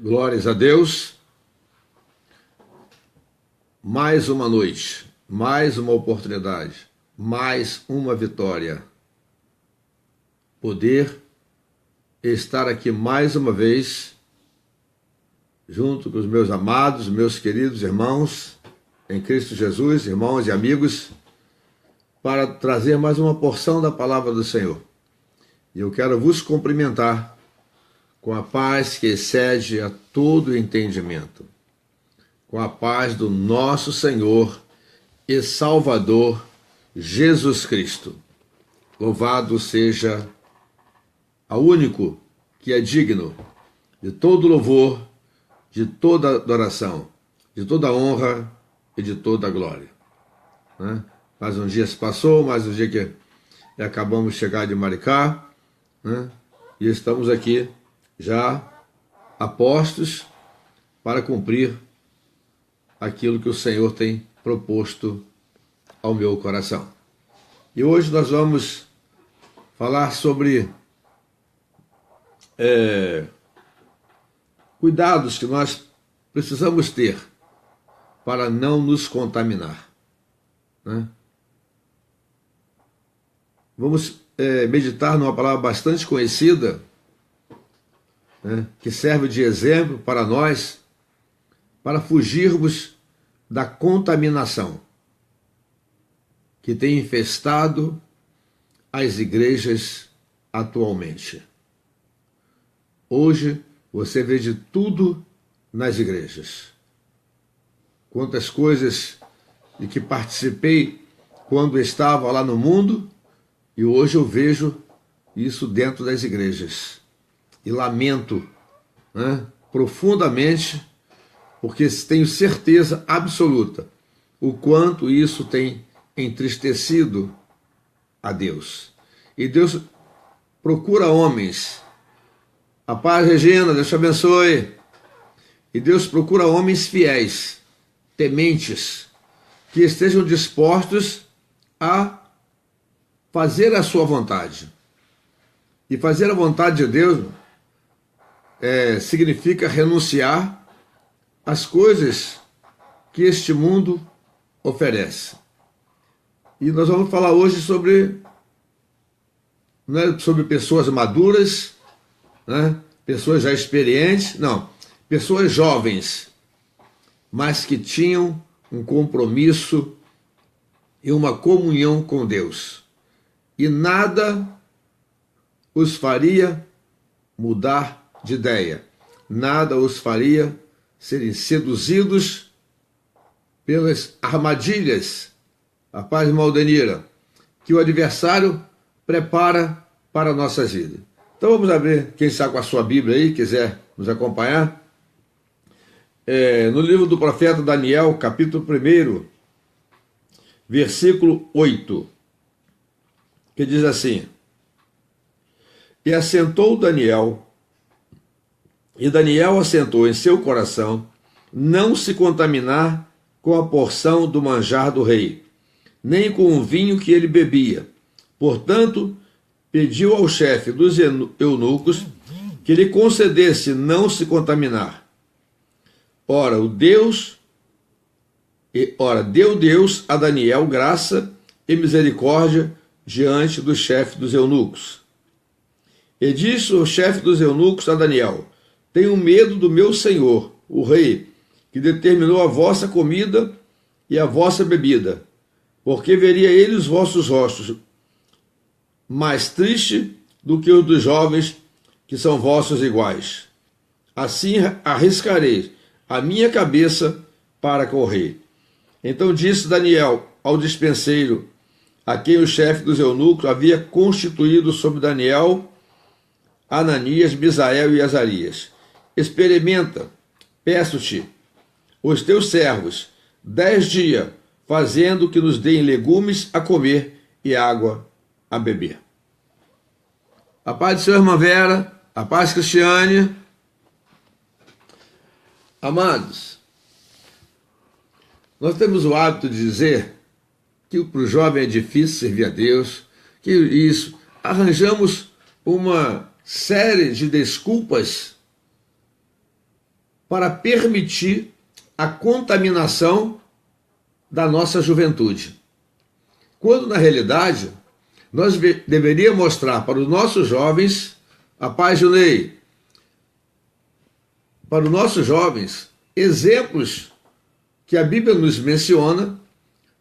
Glórias a Deus. Mais uma noite, mais uma oportunidade, mais uma vitória. Poder estar aqui mais uma vez, junto com os meus amados, meus queridos irmãos em Cristo Jesus, irmãos e amigos, para trazer mais uma porção da palavra do Senhor. E eu quero vos cumprimentar com a paz que excede a todo entendimento, com a paz do nosso Senhor e Salvador Jesus Cristo. Louvado seja ao único que é digno de todo louvor, de toda adoração, de toda honra e de toda glória. Mais um dia se passou, mais um dia que acabamos de chegar de Maricá, e estamos aqui já apostos para cumprir aquilo que o Senhor tem proposto ao meu coração. E hoje nós vamos falar sobre cuidados que nós precisamos ter para não nos contaminar. Vamos meditar numa palavra bastante conhecida, que serve de exemplo para nós, para fugirmos da contaminação que tem infestado as igrejas atualmente. Hoje você vê de tudo nas igrejas. Quantas coisas de que participei quando estava lá no mundo, e hoje eu vejo isso dentro das igrejas. E lamento profundamente, porque tenho certeza absoluta o quanto isso tem entristecido a Deus. E Deus procura homens. A paz, Regina, Deus te abençoe. E Deus procura homens fiéis, tementes, que estejam dispostos a fazer a sua vontade. E fazer a vontade de Deus significa renunciar às coisas que este mundo oferece. E nós vamos falar hoje sobre, não é sobre pessoas maduras, pessoas já experientes, não, pessoas jovens, mas que tinham um compromisso e uma comunhão com Deus. E nada os faria mudar de ideia, nada os faria serem seduzidos pelas armadilhas, a paz, Maldenira, que o adversário prepara para a nossa vida. Então vamos abrir, quem está com a sua Bíblia aí, quiser nos acompanhar, no livro do profeta Daniel, capítulo 1, versículo 8, que diz assim: E Daniel assentou em seu coração não se contaminar com a porção do manjar do rei, nem com o vinho que ele bebia. Portanto, pediu ao chefe dos eunucos que lhe concedesse não se contaminar. Ora, deu Deus a Daniel graça e misericórdia diante do chefe dos eunucos. E disse o chefe dos eunucos a Daniel: Tenho medo do meu senhor, o rei, que determinou a vossa comida e a vossa bebida, porque veria ele os vossos rostos mais triste do que os dos jovens que são vossos iguais. Assim arriscarei a minha cabeça para com o rei. Então disse Daniel ao despenseiro, a quem o chefe dos eunucos havia constituído sobre Daniel, Ananias, Misael e Azarias: Experimenta, peço-te, os teus servos 10 dias, fazendo que nos deem legumes a comer e água a beber. A paz do Senhor, irmã Vera, a paz, Cristiane. Amados, nós temos o hábito de dizer que para o jovem é difícil servir a Deus, que isso, arranjamos uma série de desculpas para permitir a contaminação da nossa juventude. Quando, na realidade, nós deveríamos mostrar para os nossos jovens, a paz, Junei, para os nossos jovens, exemplos que a Bíblia nos menciona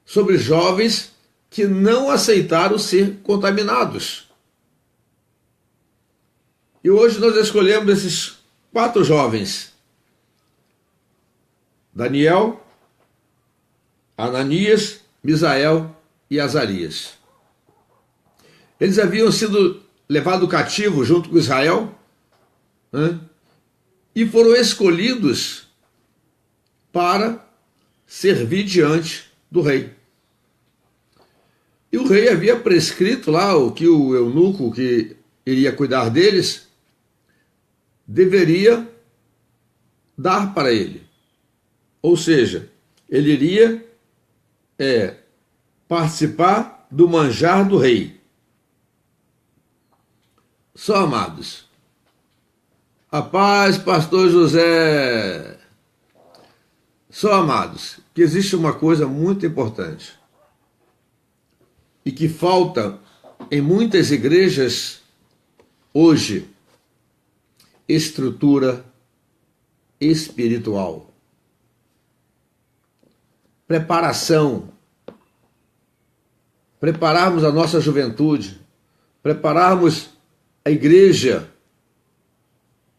sobre jovens que não aceitaram ser contaminados. E hoje nós escolhemos esses 4 jovens: Daniel, Ananias, Misael e Azarias. Eles haviam sido levados cativo junto com Israel, né? E foram escolhidos para servir diante do rei. E o rei havia prescrito lá o que o eunuco que iria cuidar deles deveria dar para ele. Ou seja, ele iria participar do manjar do rei. Só, amados, a paz, pastor José. Só, amados, que existe uma coisa muito importante e que falta em muitas igrejas hoje: estrutura espiritual, preparação, prepararmos a nossa juventude, prepararmos a igreja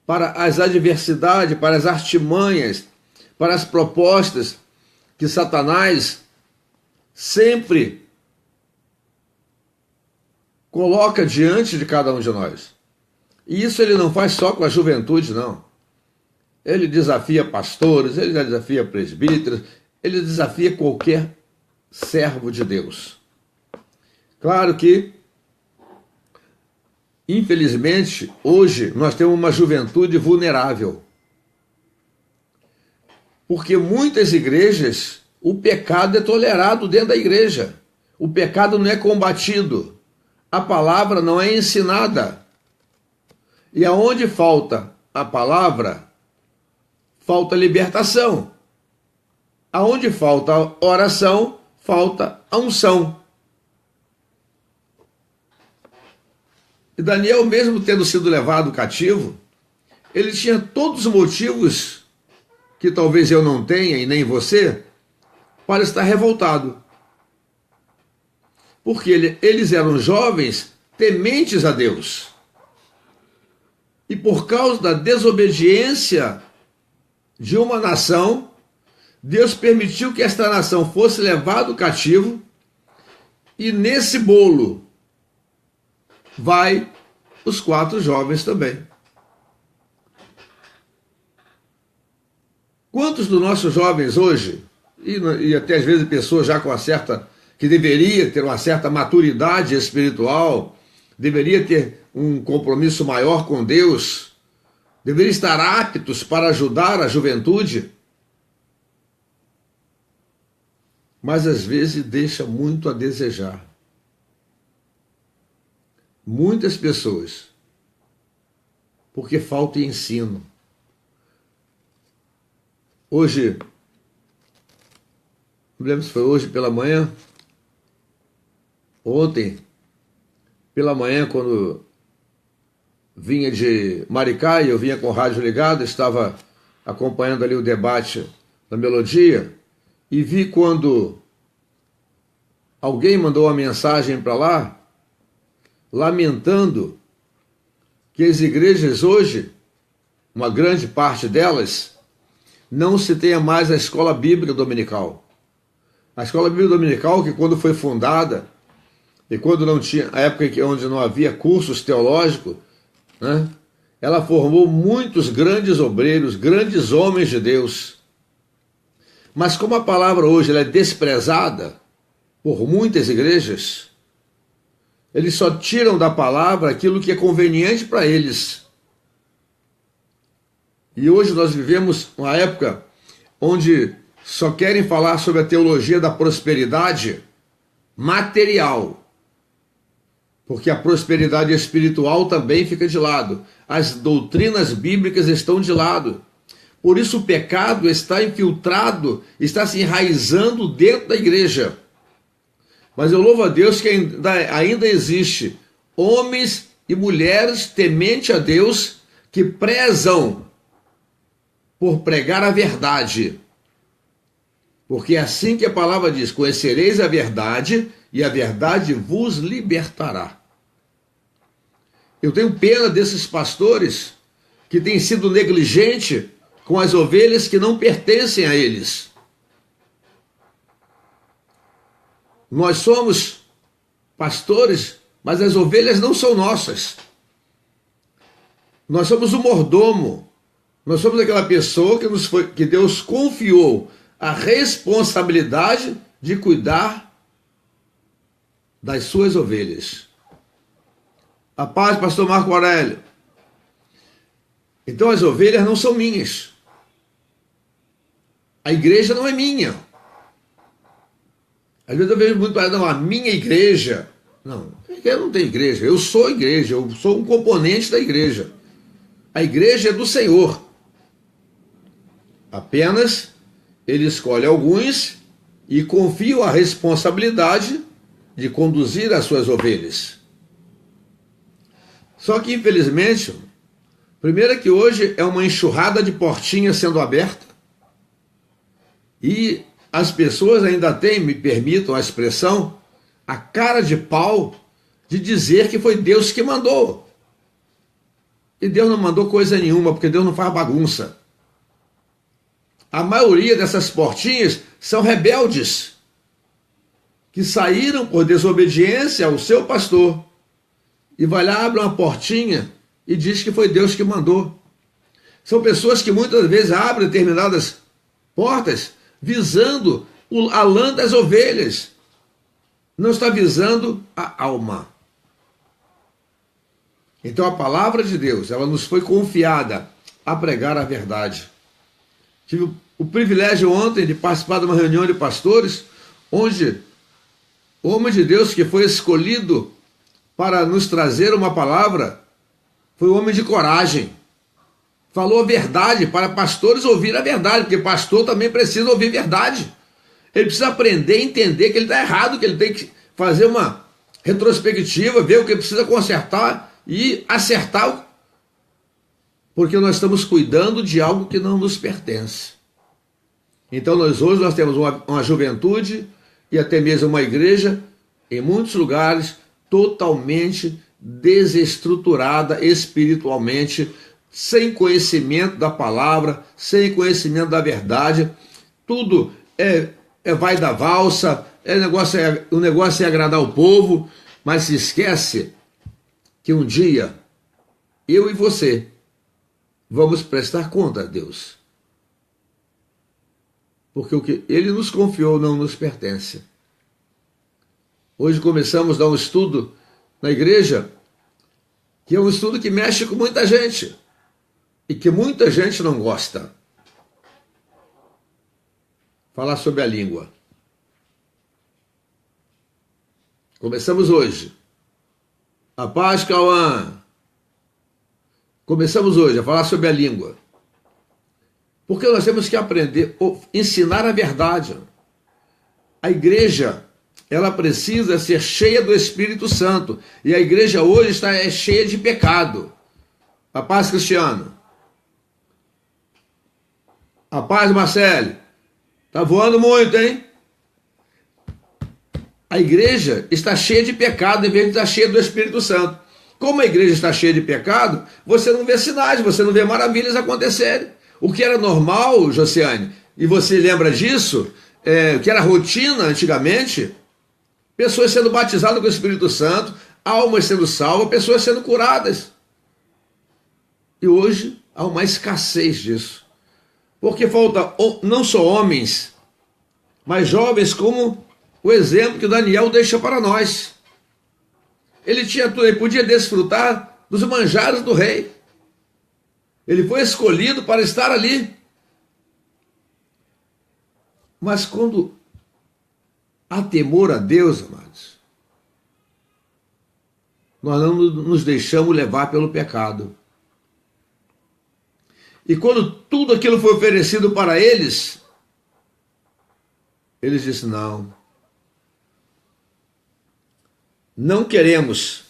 para as adversidades, para as artimanhas, para as propostas que Satanás sempre coloca diante de cada um de nós. E isso ele não faz só com a juventude, não. Ele desafia pastores, ele desafia presbíteros, ele desafia qualquer servo de Deus. Claro que, infelizmente, hoje nós temos uma juventude vulnerável. Porque muitas igrejas, o pecado é tolerado dentro da igreja. O pecado não é combatido. A palavra não é ensinada. E aonde falta a palavra, falta libertação. Aonde falta oração, falta a unção. E Daniel, mesmo tendo sido levado cativo, ele tinha todos os motivos que talvez eu não tenha e nem você, para estar revoltado. Porque eles eram jovens tementes a Deus. E por causa da desobediência de uma nação, Deus permitiu que esta nação fosse levada cativo, e nesse bolo vai os 4 jovens também. Quantos dos nossos jovens hoje, e até às vezes pessoas já com que deveria ter uma certa maturidade espiritual, deveria ter um compromisso maior com Deus, deveria estar aptos para ajudar a juventude, mas às vezes deixa muito a desejar. Muitas pessoas, porque falta ensino. Hoje, não lembro se foi hoje pela manhã, ontem pela manhã, quando vinha de Maricá, e eu vinha com o rádio ligado, estava acompanhando ali o debate da Melodia, e vi quando alguém mandou uma mensagem para lá, lamentando que as igrejas hoje, uma grande parte delas, não se tenha mais a escola bíblica dominical. A escola bíblica dominical, que quando foi fundada, e quando não tinha, a época onde não havia cursos teológicos, né, ela formou muitos grandes obreiros, grandes homens de Deus. Mas como a palavra hoje ela é desprezada por muitas igrejas, eles só tiram da palavra aquilo que é conveniente para eles. E hoje nós vivemos uma época onde só querem falar sobre a teologia da prosperidade material, porque a prosperidade espiritual também fica de lado. As doutrinas bíblicas estão de lado, Por isso o pecado está infiltrado, está se enraizando dentro da igreja. Mas eu louvo a Deus que ainda existe homens e mulheres temente a Deus que prezam por pregar a verdade. Porque é assim que a palavra diz: conhecereis a verdade e a verdade vos libertará. Eu tenho pena desses pastores que têm sido negligentes com as ovelhas que não pertencem a eles. Nós somos pastores, mas as ovelhas não são nossas. Nós somos o mordomo. Nós somos aquela pessoa que Deus confiou a responsabilidade de cuidar das suas ovelhas. A paz, pastor Marco Aurélio. Então as ovelhas não são minhas. A igreja não é minha. Às vezes eu vejo muito para não, a minha igreja. Não, eu não tenho igreja, eu sou igreja, eu sou um componente da igreja. A igreja é do Senhor. Apenas ele escolhe alguns e confia a responsabilidade de conduzir as suas ovelhas. Só que, infelizmente, primeiro é que hoje é uma enxurrada de portinhas sendo aberta e as pessoas ainda têm, me permitam a expressão, a cara de pau de dizer que foi Deus que mandou. E Deus não mandou coisa nenhuma, porque Deus não faz bagunça. A maioria dessas portinhas são rebeldes, que saíram por desobediência ao seu pastor. E vai lá, abre uma portinha e diz que foi Deus que mandou. São pessoas que muitas vezes abrem determinadas portas visando a lã das ovelhas. Não está visando a alma. Então a palavra de Deus, ela nos foi confiada a pregar a verdade. Tive o privilégio ontem de participar de uma reunião de pastores, onde o homem de Deus que foi escolhido para nos trazer uma palavra foi um homem de coragem. Falou a verdade para pastores ouvir a verdade, porque pastor também precisa ouvir verdade. Ele precisa aprender e entender que ele está errado, que ele tem que fazer uma retrospectiva, ver o que precisa consertar e acertar, porque nós estamos cuidando de algo que não nos pertence. Então hoje nós temos uma juventude e até mesmo uma igreja, em muitos lugares, totalmente desestruturada espiritualmente, sem conhecimento da palavra, sem conhecimento da verdade. Tudo vai da valsa, o negócio é agradar o povo, mas se esquece que um dia eu e você vamos prestar conta a Deus. Porque o que Ele nos confiou não nos pertence. Hoje começamos a dar um estudo na igreja, que é um estudo que mexe com muita gente e que muita gente não gosta. Falar sobre a língua. Começamos hoje. A paz, Cauã. Começamos hoje a falar sobre a língua. Porque nós temos que aprender, ensinar a verdade. A igreja, ela precisa ser cheia do Espírito Santo. E a igreja hoje está cheia de pecado. A paz, Cristiano. A paz, Marcelo. Está voando muito, hein? A igreja está cheia de pecado em vez de estar cheia do Espírito Santo. Como a igreja está cheia de pecado, você não vê sinais, você não vê maravilhas acontecerem. O que era normal, Josiane, e você lembra disso, que era rotina antigamente, pessoas sendo batizadas com o Espírito Santo, almas sendo salvas, pessoas sendo curadas. E hoje há uma escassez disso. Porque falta não só homens, mas jovens como o exemplo que Daniel deixa para nós. Ele tinha tudo, ele podia desfrutar dos manjares do rei. Ele foi escolhido para estar ali. Mas quando há temor a Deus, amados, nós não nos deixamos levar pelo pecado. E quando tudo aquilo foi oferecido para eles, eles disseram: não queremos.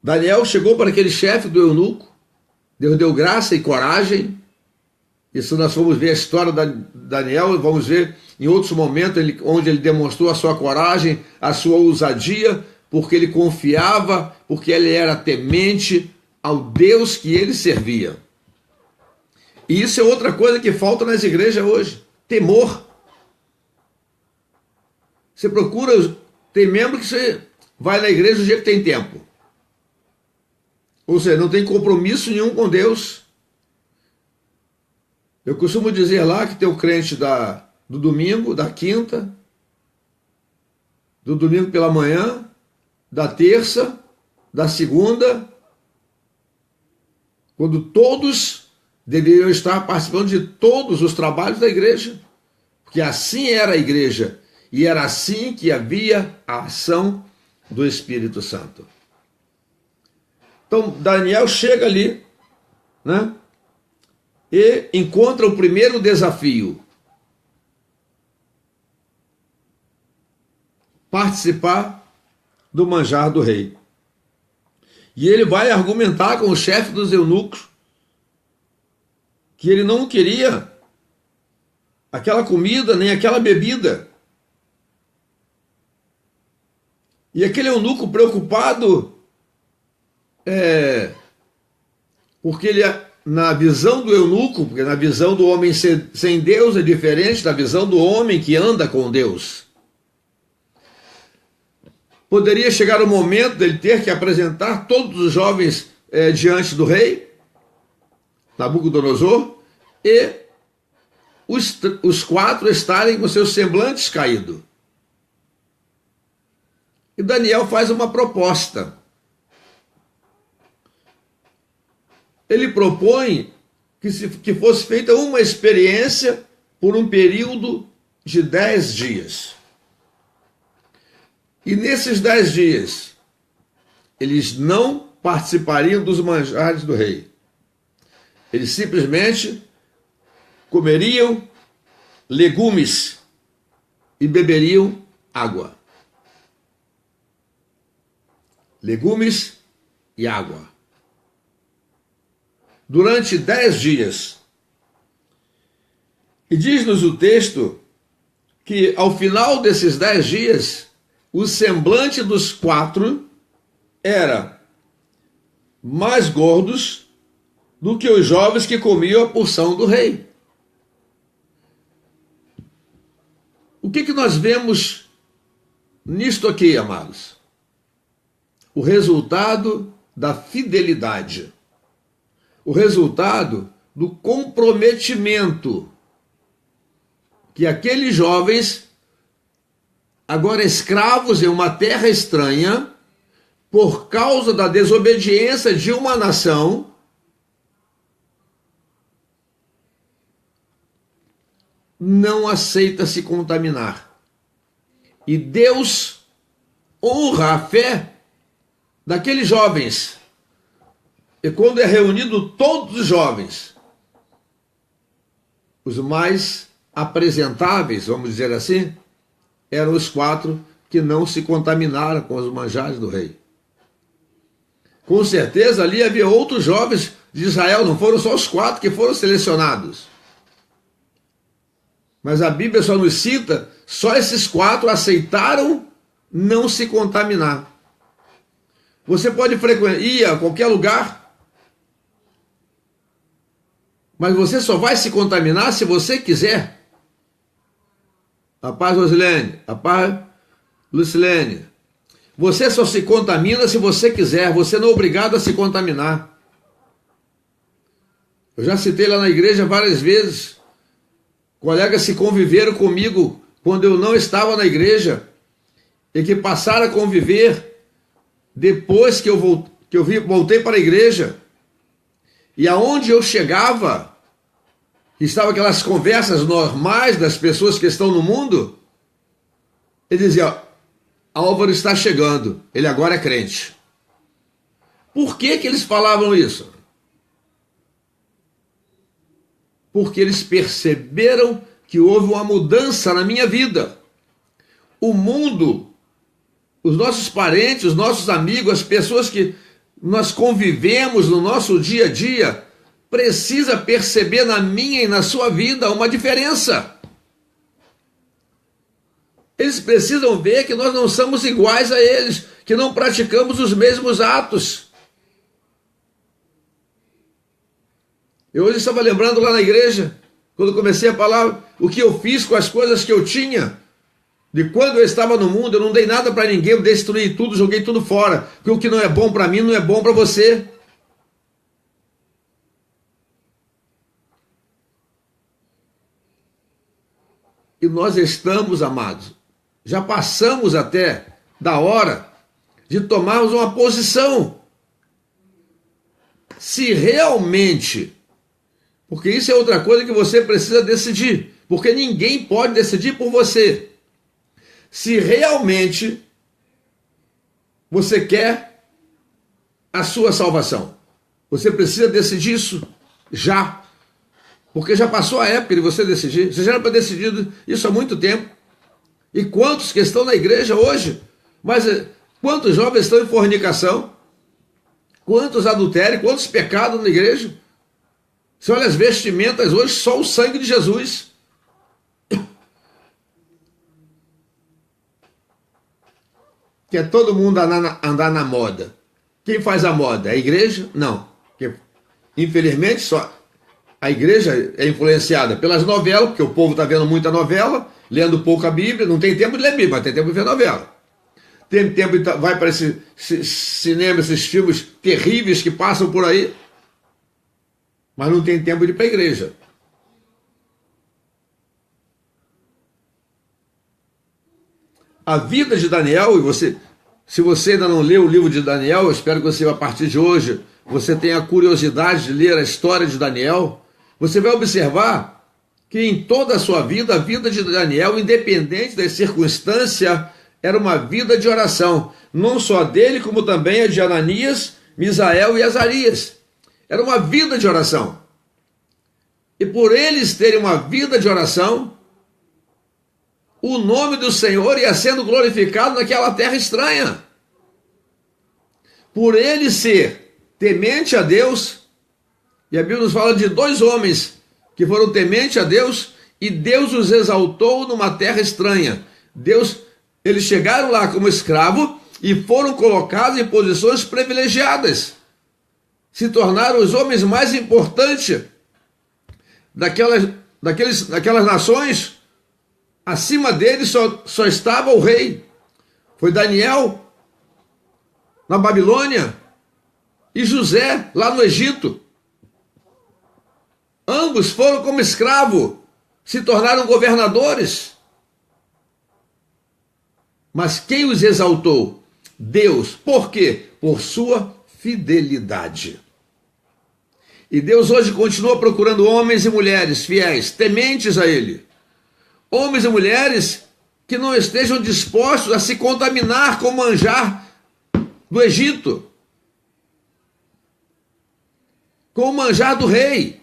Daniel chegou para aquele chefe do eunuco, Deus deu graça e coragem. Isso nós vamos ver a história de Daniel, vamos ver em outros momentos onde ele demonstrou a sua coragem, a sua ousadia, porque ele confiava, porque ele era temente ao Deus que ele servia. E isso é outra coisa que falta nas igrejas hoje, temor. Você procura, tem membro que você vai na igreja o dia que tem tempo. Ou seja, não tem compromisso nenhum com Deus. Eu costumo dizer lá que tem o crente do domingo, da quinta, do domingo pela manhã, da terça, da segunda, quando todos deveriam estar participando de todos os trabalhos da igreja, porque assim era a igreja, e era assim que havia a ação do Espírito Santo. Então, Daniel chega ali, né? E encontra o primeiro desafio: participar do manjar do rei. E ele vai argumentar com o chefe dos eunucos que ele não queria aquela comida nem aquela bebida. E aquele eunuco preocupado, porque ele, na visão do eunuco, porque na visão do homem sem Deus é diferente da visão do homem que anda com Deus. Poderia chegar o momento dele ter que apresentar todos os jovens diante do rei, Nabucodonosor, e os quatro estarem com seus semblantes caídos. E Daniel faz uma proposta. Ele propõe que fosse feita uma experiência por um período de 10 dias. E nesses 10 dias, eles não participariam dos manjares do rei. Eles simplesmente comeriam legumes e beberiam água. Legumes e água. Durante 10 dias. E diz-nos o texto que ao final desses 10 dias, o semblante dos quatro era mais gordos do que os jovens que comiam a porção do rei. O que nós vemos nisto aqui, amados? O resultado da fidelidade. O resultado do comprometimento que aqueles jovens, agora escravos em uma terra estranha, por causa da desobediência de uma nação, não aceita se contaminar. E Deus honra a fé daqueles jovens. E quando é reunido todos os jovens, os mais apresentáveis, vamos dizer assim, eram os quatro que não se contaminaram com os manjares do rei. Com certeza ali havia outros jovens de Israel, não foram só os quatro que foram selecionados. Mas a Bíblia só nos cita, só esses quatro aceitaram não se contaminar. Você pode ir a qualquer lugar, mas você só vai se contaminar se você quiser. A paz, Rosilene. A paz, Lucilene. Você só se contamina se você quiser. Você não é obrigado a se contaminar. Eu já citei lá na igreja várias vezes. Colegas que conviveram comigo quando eu não estava na igreja e que passaram a conviver depois que eu voltei para a igreja. E aonde eu chegava, estavam aquelas conversas normais das pessoas que estão no mundo, ele dizia: Álvaro está chegando, ele agora é crente. Por que que eles falavam isso? Porque eles perceberam que houve uma mudança na minha vida. O mundo, os nossos parentes, os nossos amigos, as pessoas que nós convivemos no nosso dia a dia, precisa perceber na minha e na sua vida uma diferença. Eles precisam ver que nós não somos iguais a eles, que não praticamos os mesmos atos. Eu hoje estava lembrando lá na igreja, quando comecei a falar o que eu fiz com as coisas que eu tinha, de quando eu estava no mundo. Eu não dei nada para ninguém, eu destruí tudo, joguei tudo fora, porque o que não é bom para mim não é bom para você. E nós estamos, amados, já passamos até da hora de tomarmos uma posição. Se realmente, porque isso é outra coisa que você precisa decidir, porque ninguém pode decidir por você. Se realmente você quer a sua salvação, você precisa decidir isso já, porque já passou a época de você decidir. Você já era para decidir isso há muito tempo. E quantos que estão na igreja hoje? Mas quantos jovens estão em fornicação? Quantos adultérios? Quantos pecados na igreja? Você olha as vestimentas hoje, só o sangue de Jesus. Quer todo mundo andar na moda. Quem faz a moda? É a igreja? Não. Porque, infelizmente, só a igreja é influenciada pelas novelas, porque o povo está vendo muita novela, lendo pouco a Bíblia. Não tem tempo de ler Bíblia, mas tem tempo de ver novela. Tem tempo de vai para esse cinema, esses filmes terríveis que passam por aí, mas não tem tempo de ir para a igreja. A vida de Daniel, e se você ainda não leu o livro de Daniel, eu espero que você, a partir de hoje, você tenha a curiosidade de ler a história de Daniel. Você vai observar que em toda a sua vida, a vida de Daniel, independente das circunstâncias, era uma vida de oração. Não só dele, como também a de Ananias, Misael e Azarias. Era uma vida de oração. E por eles terem uma vida de oração, o nome do Senhor ia sendo glorificado naquela terra estranha. Por ele ser temente a Deus, e a Bíblia nos fala de 2 homens que foram tementes a Deus, e Deus os exaltou numa terra estranha. Eles chegaram lá como escravos e foram colocados em posições privilegiadas. Se tornaram os homens mais importantes daquelas nações. Acima deles só estava o rei. Foi Daniel na Babilônia e José lá no Egito. Ambos foram como escravo, se tornaram governadores. Mas quem os exaltou? Deus. Por quê? Por sua fidelidade. E Deus hoje continua procurando homens e mulheres fiéis, tementes a Ele. Homens e mulheres que não estejam dispostos a se contaminar com o manjar do Egito, com o manjar do rei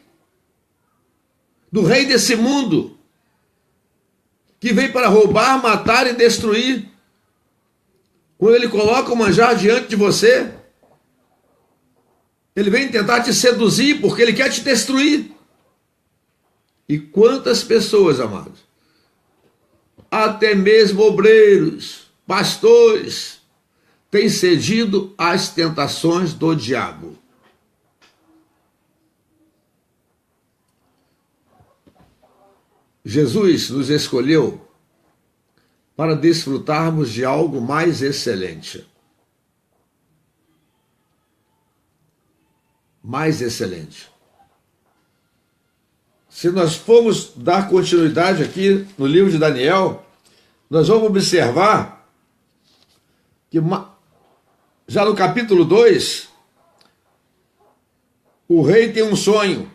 desse mundo, que veio para roubar, matar e destruir. Quando ele coloca o manjar diante de você, ele vem tentar te seduzir porque ele quer te destruir. E quantas pessoas, amados, até mesmo obreiros, pastores, têm cedido às tentações do diabo. Jesus nos escolheu para desfrutarmos de algo mais excelente. Mais excelente. Se nós formos dar continuidade aqui no livro de Daniel, nós vamos observar que já no capítulo 2, o rei tem um sonho,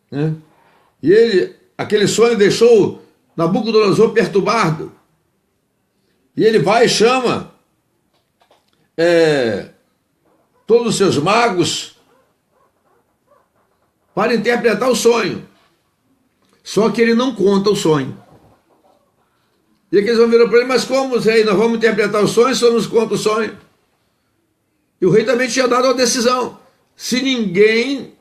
né? E aquele sonho deixou Nabucodonosor perturbado. E ele vai e chama todos os seus magos para interpretar o sonho. Só que ele não conta o sonho. E aqui eles vão virar para ele, mas como, rei, nós vamos interpretar o sonho, só nos conta o sonho. E o rei também tinha dado a decisão. Se ninguém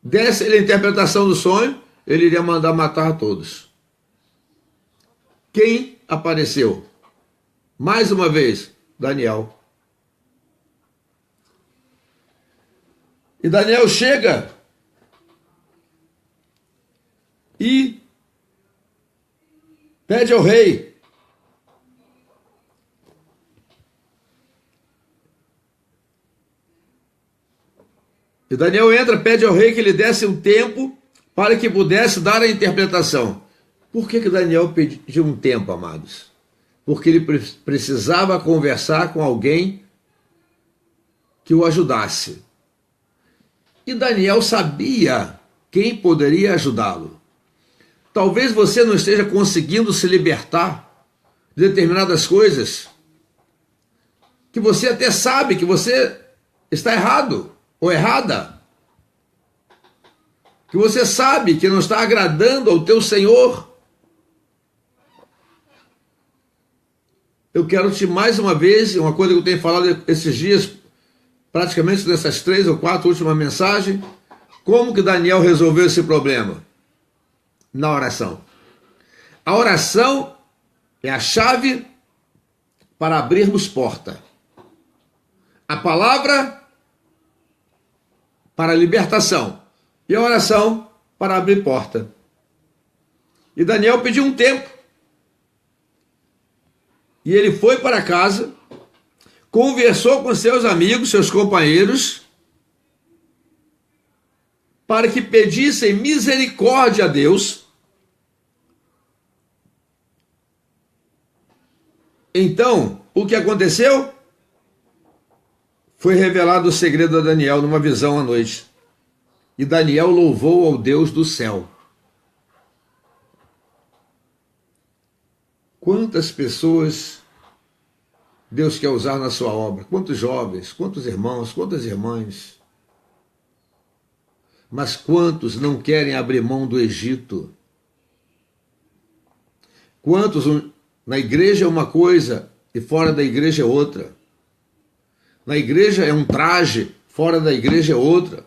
desse ele a interpretação do sonho, ele iria mandar matar a todos. Quem apareceu? Mais uma vez, Daniel. E Daniel chega e pede ao rei e Daniel entra, pede ao rei que lhe desse um tempo para que pudesse dar a interpretação. Por que Daniel pediu um tempo, amados? Porque ele precisava conversar com alguém que o ajudasse. E Daniel sabia quem poderia ajudá-lo. Talvez você não esteja conseguindo se libertar de determinadas coisas que você até sabe que você está errado ou errada, que você sabe que não está agradando ao teu Senhor. Eu quero te mais uma vez, uma coisa que eu tenho falado esses dias, praticamente nessas 3 ou 4 últimas mensagens, como que Daniel resolveu esse problema? Na oração. A oração é a chave para abrirmos porta. A palavra para a libertação e a oração para abrir porta. E Daniel pediu um tempo. E ele foi para casa, conversou com seus amigos, seus companheiros, para que pedissem misericórdia a Deus. Então, o que aconteceu? Foi revelado o segredo a Daniel numa visão à noite. E Daniel louvou ao Deus do céu. Quantas pessoas Deus quer usar na sua obra? Quantos jovens, quantos irmãos, quantas irmãs? Mas quantos não querem abrir mão do Egito? Quantos na igreja é uma coisa e fora da igreja é outra? Na igreja é um traje, fora da igreja é outra.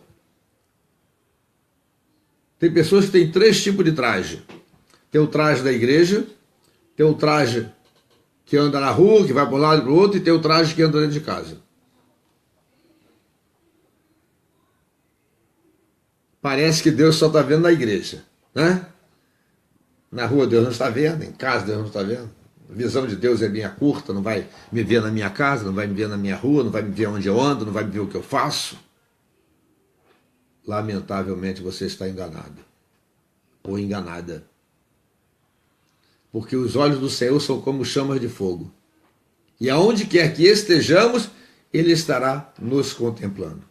Tem pessoas que têm 3 tipos de traje. Tem o traje da igreja, tem o traje que anda na rua, que vai para um lado e para o outro, e tem o traje que anda dentro de casa. Parece que Deus só está vendo na igreja, né? Na rua Deus não está vendo, em casa Deus não está vendo. A visão de Deus é minha curta, não vai me ver na minha casa, não vai me ver na minha rua, não vai me ver onde eu ando, não vai me ver o que eu faço. Lamentavelmente você está enganado ou enganada. Porque os olhos do Senhor são como chamas de fogo. E aonde quer que estejamos, Ele estará nos contemplando.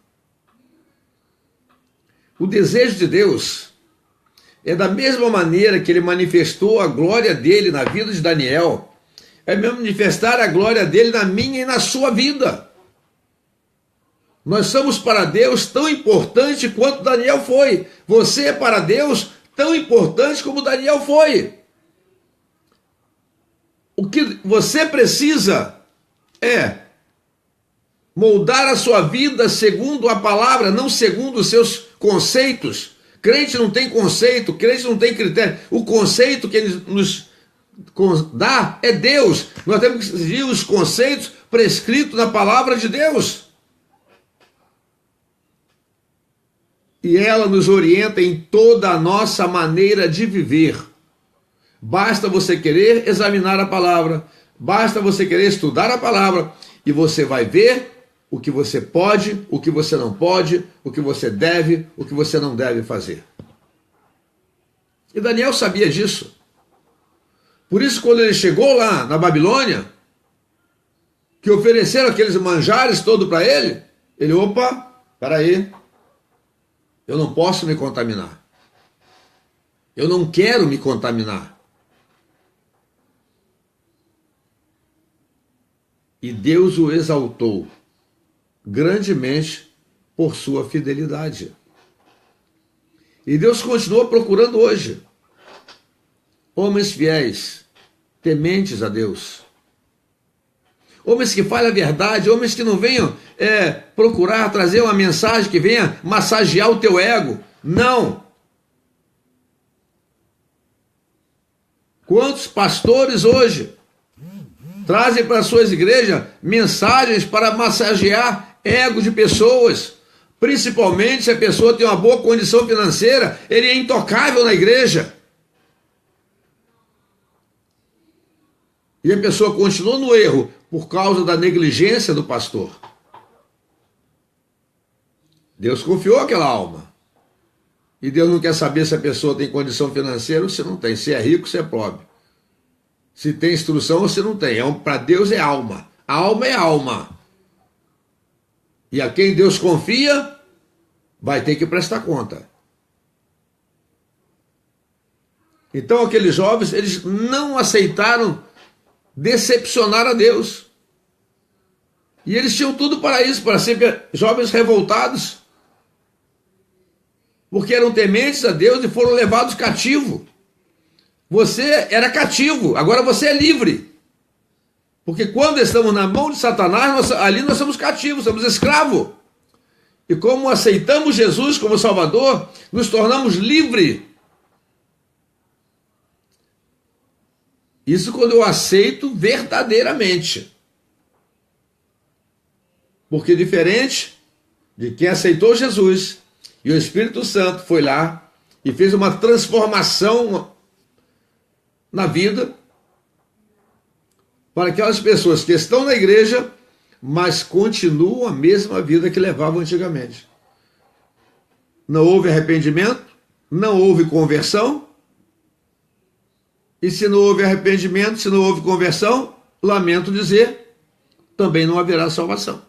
O desejo de Deus é da mesma maneira que Ele manifestou a glória dEle na vida de Daniel, é manifestar a glória dEle na minha e na sua vida. Nós somos para Deus tão importante quanto Daniel foi. Você é para Deus tão importante como Daniel foi. O que você precisa é moldar a sua vida segundo a palavra, não segundo os seus conceitos. Crente não tem conceito, crente não tem critério. O conceito que ele nos dá é Deus. Nós temos que seguir os conceitos prescritos na palavra de Deus. E ela nos orienta em toda a nossa maneira de viver. Basta você querer examinar a palavra, basta você querer estudar a palavra, e você vai ver o que você pode, o que você não pode, o que você deve, o que você não deve fazer. E Daniel sabia disso. Por isso, quando ele chegou lá na Babilônia, que ofereceram aqueles manjares todos para ele, ele, opa, peraí, eu não posso me contaminar. Eu não quero me contaminar. E Deus o exaltou grandemente por sua fidelidade. E Deus continua procurando hoje homens fiéis, tementes a Deus. Homens que falem a verdade, homens que não venham procurar trazer uma mensagem que venha massagear o teu ego. Não. Quantos pastores hoje trazem para suas igrejas mensagens para massagear ego de pessoas? Principalmente se a pessoa tem uma boa condição financeira, ele é intocável na igreja. E a pessoa continua no erro por causa da negligência do pastor. Deus confiou aquela alma. E Deus não quer saber se a pessoa tem condição financeira ou se não tem. Se é rico ou se é pobre. Se tem instrução ou se não tem. Para Deus é alma. A alma é alma. E a quem Deus confia, vai ter que prestar conta. Então aqueles jovens, eles não aceitaram decepcionar a Deus. E eles tinham tudo para isso, para ser jovens revoltados. Porque eram tementes a Deus e foram levados cativo. Você era cativo, agora você é livre. Porque quando estamos na mão de Satanás, ali nós somos cativos, somos escravos. E como aceitamos Jesus como Salvador, nos tornamos livres. Isso quando eu aceito verdadeiramente. Porque diferente de quem aceitou Jesus, e o Espírito Santo foi lá e fez uma transformação na vida para aquelas pessoas que estão na igreja, mas continuam a mesma vida que levavam antigamente. Não houve arrependimento, não houve conversão, e se não houve arrependimento, se não houve conversão, lamento dizer, também não haverá salvação.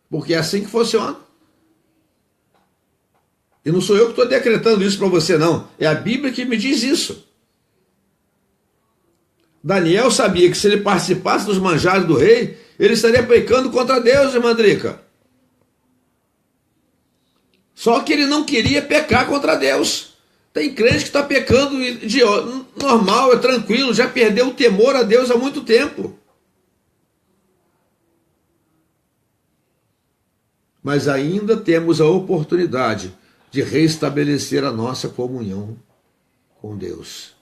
Porque é assim que funciona. E não sou eu que estou decretando isso para você, não. É a Bíblia que me diz isso. Daniel sabia que se ele participasse dos manjares do rei, ele estaria pecando contra Deus, irmã Drica. Só que ele não queria pecar contra Deus. Tem crente que está pecando de normal, é tranquilo, já perdeu o temor a Deus há muito tempo. Mas ainda temos a oportunidade de restabelecer a nossa comunhão com Deus.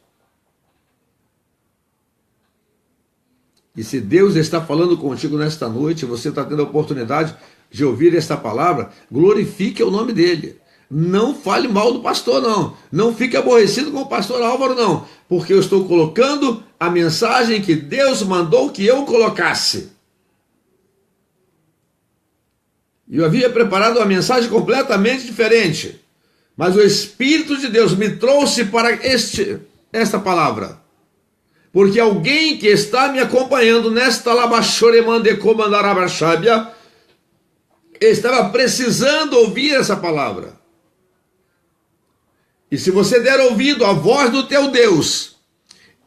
E se Deus está falando contigo nesta noite, você está tendo a oportunidade de ouvir esta palavra, glorifique o nome dele. Não fale mal do pastor, não. Não fique aborrecido com o pastor Álvaro, não. Porque eu estou colocando a mensagem que Deus mandou que eu colocasse. Eu havia preparado uma mensagem completamente diferente. Mas o Espírito de Deus me trouxe para esta palavra. Porque alguém que está me acompanhando nesta labachoremande comandarabachábia estava precisando ouvir essa palavra. E se você der ouvido à voz do teu Deus,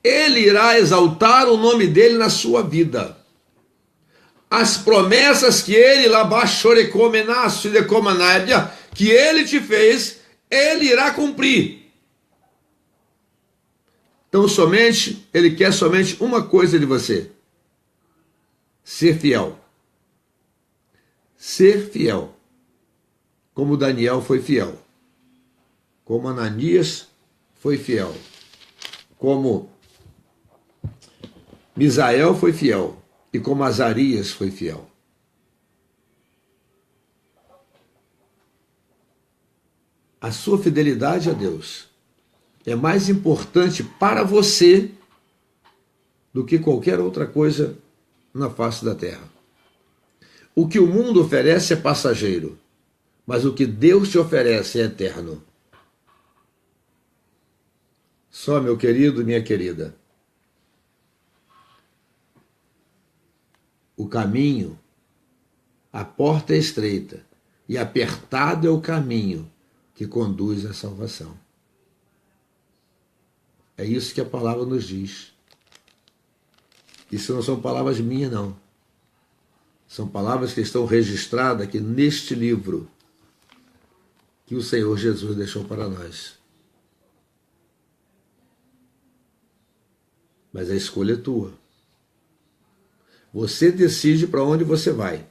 ele irá exaltar o nome dele na sua vida. As promessas que ele, que ele te fez, ele irá cumprir. Então ele quer somente uma coisa de você: ser fiel. Ser fiel. Como Daniel foi fiel. Como Ananias foi fiel. Como Misael foi fiel. E como Azarias foi fiel. A sua fidelidade a Deus é mais importante para você do que qualquer outra coisa na face da terra. O que o mundo oferece é passageiro, mas o que Deus te oferece é eterno. Só, meu querido e minha querida, o caminho, a porta é estreita e apertado é o caminho que conduz à salvação. É isso que a palavra nos diz. Isso não são palavras minhas, não. São palavras que estão registradas aqui neste livro que o Senhor Jesus deixou para nós. Mas a escolha é tua. Você decide para onde você vai.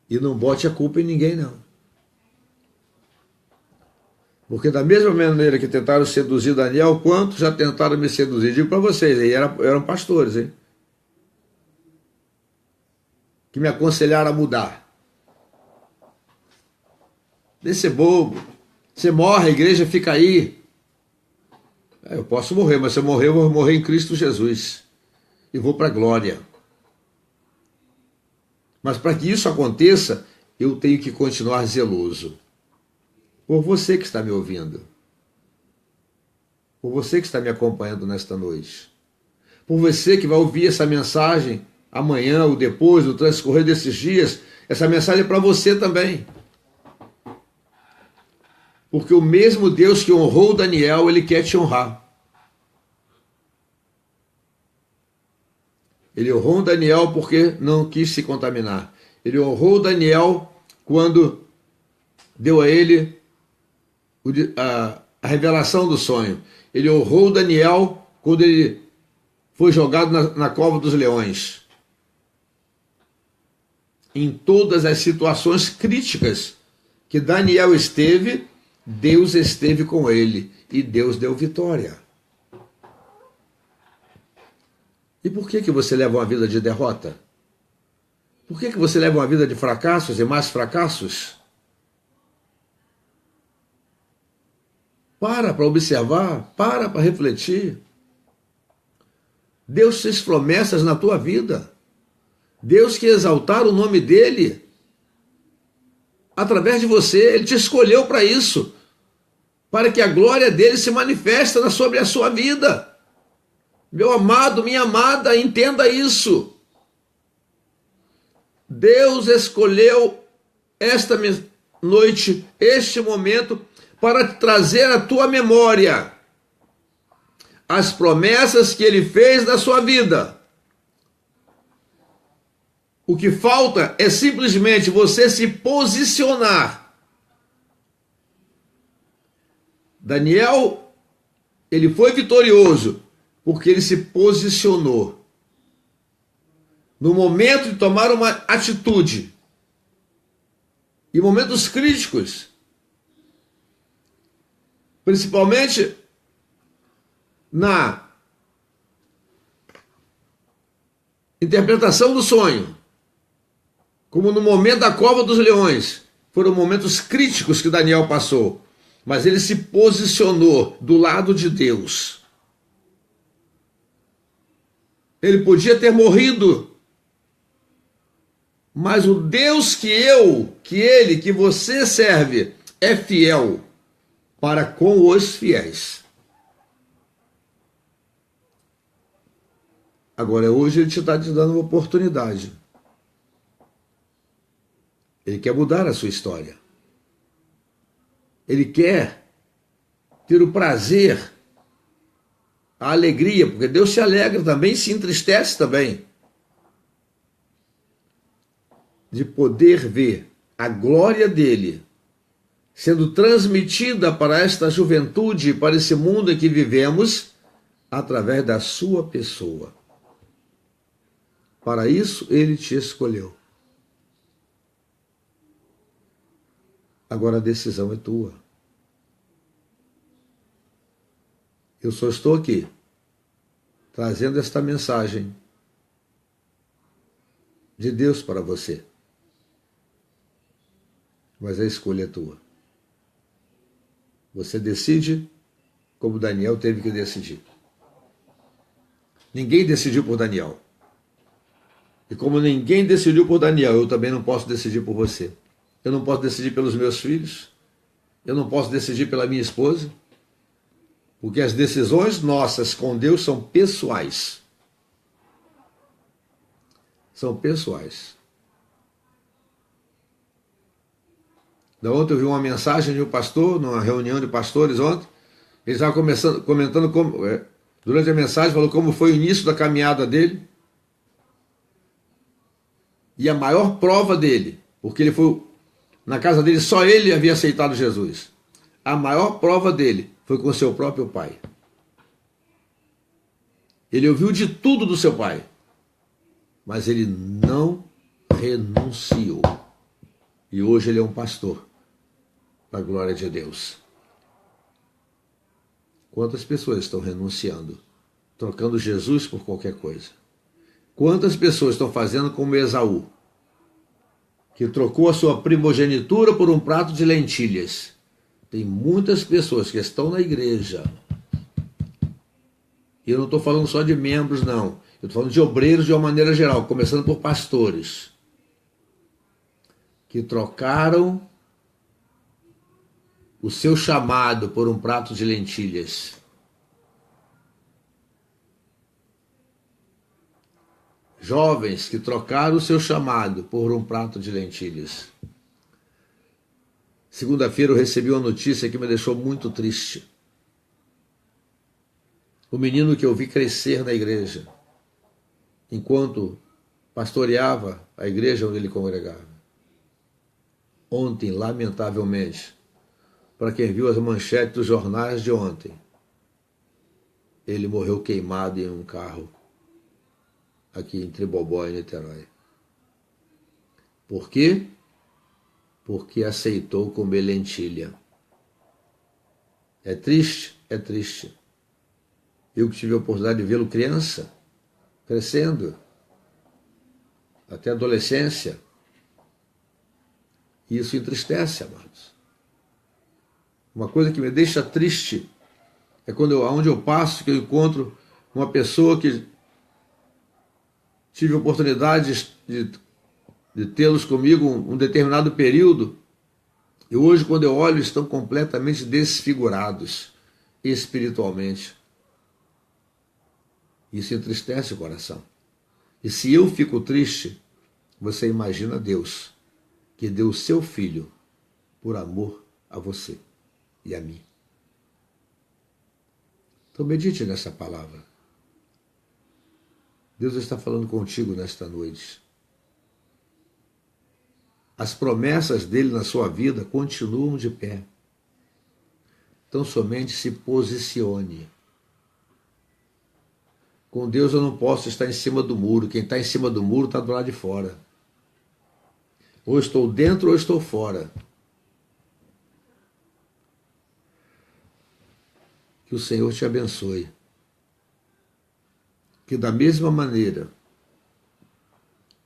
E não bote a culpa em ninguém, não. Porque da mesma maneira que tentaram seduzir Daniel, quantos já tentaram me seduzir? Digo para vocês, aí eram pastores, hein? Que me aconselharam a mudar. Deixa ser bobo. Você morre, a igreja fica aí. Eu posso morrer, mas se eu morrer, eu vou morrer em Cristo Jesus. E vou para a glória. Mas para que isso aconteça, eu tenho que continuar zeloso. Por você que está me ouvindo. Por você que está me acompanhando nesta noite. Por você que vai ouvir essa mensagem amanhã ou depois, no transcorrer desses dias. Essa mensagem é para você também. Porque o mesmo Deus que honrou Daniel, ele quer te honrar. Ele honrou Daniel porque não quis se contaminar. Ele honrou Daniel quando deu a ele a revelação do sonho. Ele honrou Daniel quando ele foi jogado na cova dos leões. Em todas as situações críticas que Daniel esteve, Deus esteve com ele e Deus deu vitória. E por que você leva uma vida de derrota? Por que você leva uma vida de fracassos e mais fracassos? Para observar, para refletir. Deus fez promessas na tua vida. Deus quer exaltar o nome dele através de você. Ele te escolheu para isso, para que a glória dele se manifeste sobre a sua vida. Meu amado, minha amada, entenda isso. Deus escolheu esta noite, este momento, para trazer à tua memória as promessas que ele fez na sua vida. O que falta é simplesmente você se posicionar. Daniel, ele foi vitorioso porque ele se posicionou. No momento de tomar uma atitude, em momentos críticos, principalmente na interpretação do sonho, como no momento da cova dos leões, foram momentos críticos que Daniel passou, mas ele se posicionou do lado de Deus. Ele podia ter morrido, mas o Deus que você serve é fiel para com os fiéis. Agora, hoje ele está te dando uma oportunidade. Ele quer mudar a sua história. Ele quer ter o prazer, a alegria, porque Deus se alegra também, se entristece também, de poder ver a glória dele sendo transmitida para esta juventude, para esse mundo em que vivemos, através da sua pessoa. Para isso, ele te escolheu. Agora a decisão é tua. Eu só estou aqui, trazendo esta mensagem de Deus para você. Mas a escolha é tua. Você decide como Daniel teve que decidir. Ninguém decidiu por Daniel. E como ninguém decidiu por Daniel, eu também não posso decidir por você. Eu não posso decidir pelos meus filhos. Eu não posso decidir pela minha esposa. Porque as decisões nossas com Deus são pessoais. São pessoais. Ontem eu vi uma mensagem de um pastor, numa reunião de pastores ontem. Ele estava comentando Durante a mensagem falou como foi o início da caminhada dele. E a maior prova dele, porque ele foi na casa dele, só ele havia aceitado Jesus. A maior prova dele foi com seu próprio pai. Ele ouviu de tudo do seu pai, mas ele não renunciou. E hoje ele é um pastor, para a glória de Deus. Quantas pessoas estão renunciando, trocando Jesus por qualquer coisa? Quantas pessoas estão fazendo como Esaú, que trocou a sua primogenitura por um prato de lentilhas? Tem muitas pessoas que estão na igreja, e eu não estou falando só de membros, não. Eu estou falando de obreiros de uma maneira geral, começando por pastores, que trocaram o seu chamado por um prato de lentilhas. Jovens que trocaram o seu chamado por um prato de lentilhas. Segunda-feira eu recebi uma notícia que me deixou muito triste. O menino que eu vi crescer na igreja, enquanto pastoreava a igreja onde ele congregava. Ontem, lamentavelmente, para quem viu as manchetes dos jornais de ontem, ele morreu queimado em um carro aqui em Tribobó, em Niterói. Por quê? Porque aceitou comer lentilha. É triste? É triste. Eu que tive a oportunidade de vê-lo criança, crescendo, até a adolescência. E isso entristece, amados. Uma coisa que me deixa triste é quando aonde eu passo, que eu encontro uma pessoa que tive a oportunidade de tê-los comigo um determinado período, e hoje, quando eu olho, estão completamente desfigurados espiritualmente. Isso entristece o coração. E se eu fico triste, você imagina Deus, que deu o seu filho por amor a você e a mim. Então medite nessa palavra. Deus está falando contigo nesta noite. As promessas dele na sua vida continuam de pé. Então somente se posicione. Com Deus eu não posso estar em cima do muro. Quem está em cima do muro está do lado de fora. Ou estou dentro ou estou fora. Que o Senhor te abençoe. Que da mesma maneira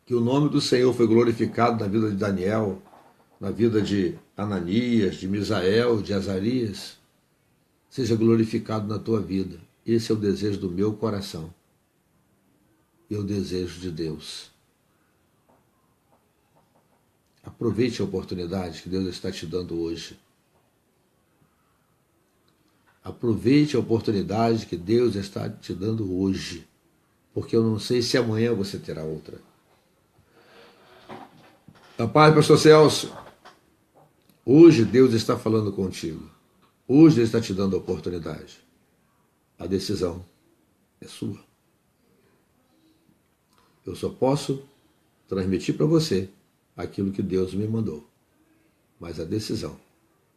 que o nome do Senhor foi glorificado na vida de Daniel, na vida de Ananias, de Misael, de Azarias, seja glorificado na tua vida. Esse é o desejo do meu coração. E o desejo de Deus. Aproveite a oportunidade que Deus está te dando hoje. Aproveite a oportunidade que Deus está te dando hoje, porque eu não sei se amanhã você terá outra. A paz, pastor Celso. Hoje Deus está falando contigo. Hoje Ele está te dando a oportunidade. A decisão é sua. Eu só posso transmitir para você aquilo que Deus me mandou. Mas a decisão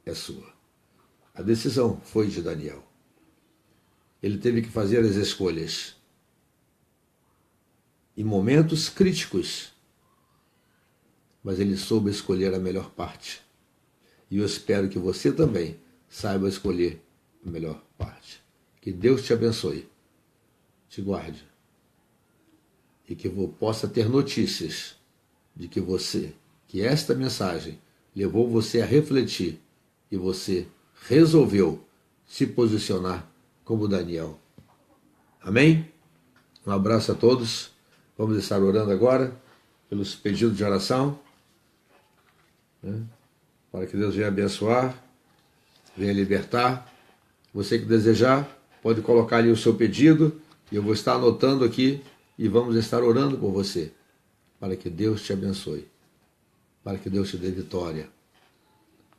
é sua. A decisão foi de Daniel. Ele teve que fazer as escolhas. Em momentos críticos. Mas ele soube escolher a melhor parte. E eu espero que você também saiba escolher a melhor parte. Que Deus te abençoe, te guarde. E que eu possa ter notícias de que esta mensagem levou você a refletir e você resolveu se posicionar como Daniel. Amém? Um abraço a todos. Vamos estar orando agora pelos pedidos de oração, para que Deus venha abençoar, venha libertar. Você que desejar, pode colocar ali o seu pedido e eu vou estar anotando aqui e vamos estar orando por você, para que Deus te abençoe, para que Deus te dê vitória,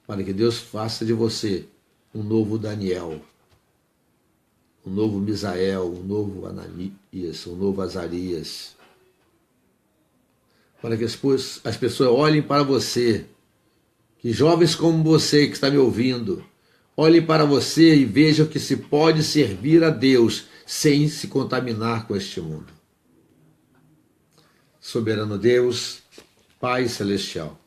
para que Deus faça de você um novo Daniel, um novo Misael, um novo Ananias, um novo Azarias, para que as pessoas olhem para você, que jovens como você que está me ouvindo, olhem para você e vejam que se pode servir a Deus sem se contaminar com este mundo. Soberano Deus, Pai Celestial,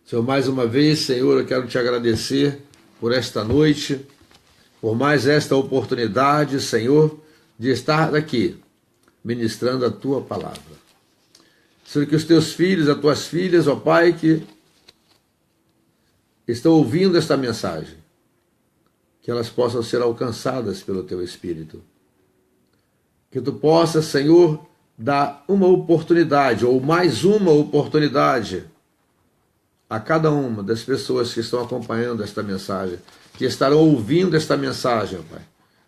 Senhor, mais uma vez, Senhor, eu quero te agradecer por esta noite, por mais esta oportunidade, Senhor, de estar aqui, ministrando a Tua palavra. Senhor, que os Teus filhos, as Tuas filhas, ó Pai, que estão ouvindo esta mensagem, que elas possam ser alcançadas pelo Teu Espírito. Que Tu possas, Senhor, dar uma oportunidade, ou mais uma oportunidade, a cada uma das pessoas que estão acompanhando esta mensagem, que estarão ouvindo esta mensagem, ó Pai,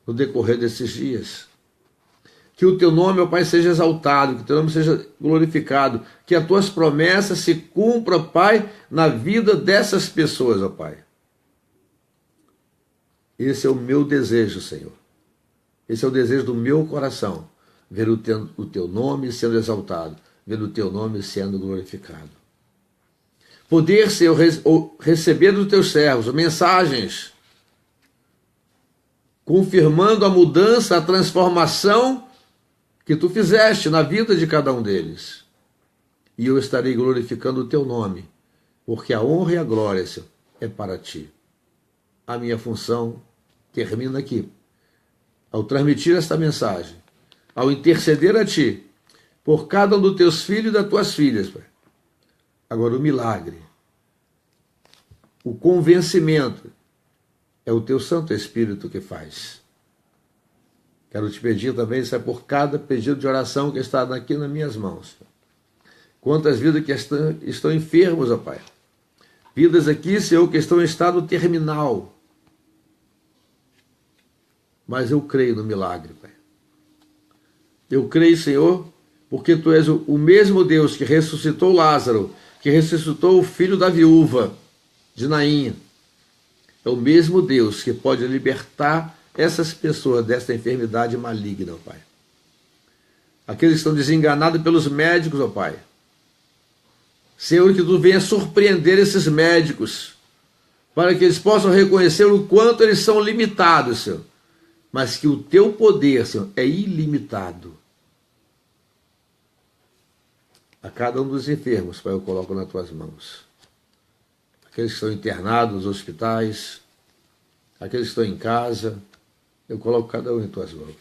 no decorrer desses dias. Que o Teu nome, ó Pai, seja exaltado, que o Teu nome seja glorificado, que as Tuas promessas se cumpram, Pai, na vida dessas pessoas, ó Pai. Esse é o meu desejo, Senhor. Esse é o desejo do meu coração, ver o Teu nome sendo exaltado, ver o Teu nome sendo glorificado. Poder, Senhor, receber dos Teus servos mensagens confirmando a mudança, a transformação que Tu fizeste na vida de cada um deles. E eu estarei glorificando o Teu nome, porque a honra e a glória, Senhor, é para Ti. A minha função termina aqui. Ao transmitir esta mensagem, ao interceder a Ti, por cada um dos Teus filhos e das Tuas filhas, Pai. Agora o milagre, o convencimento, é o Teu Santo Espírito que faz. Quero te pedir também, isso é por cada pedido de oração que está aqui nas minhas mãos. Quantas vidas que estão enfermos, ó Pai. Vidas aqui, Senhor, que estão em estado terminal. Mas eu creio no milagre, Pai. Eu creio, Senhor, porque Tu és o mesmo Deus que ressuscitou Lázaro, que ressuscitou o filho da viúva de Naim. É o mesmo Deus que pode libertar essas pessoas desta enfermidade maligna, ó Pai. Aqueles que estão desenganados pelos médicos, ó Pai. Senhor, que Tu venha surpreender esses médicos, para que eles possam reconhecer o quanto eles são limitados, Senhor. Mas que o Teu poder, Senhor, é ilimitado. A cada um dos enfermos, Pai, eu coloco nas Tuas mãos. Aqueles que estão internados nos hospitais, aqueles que estão em casa, eu coloco cada um em Tuas mãos.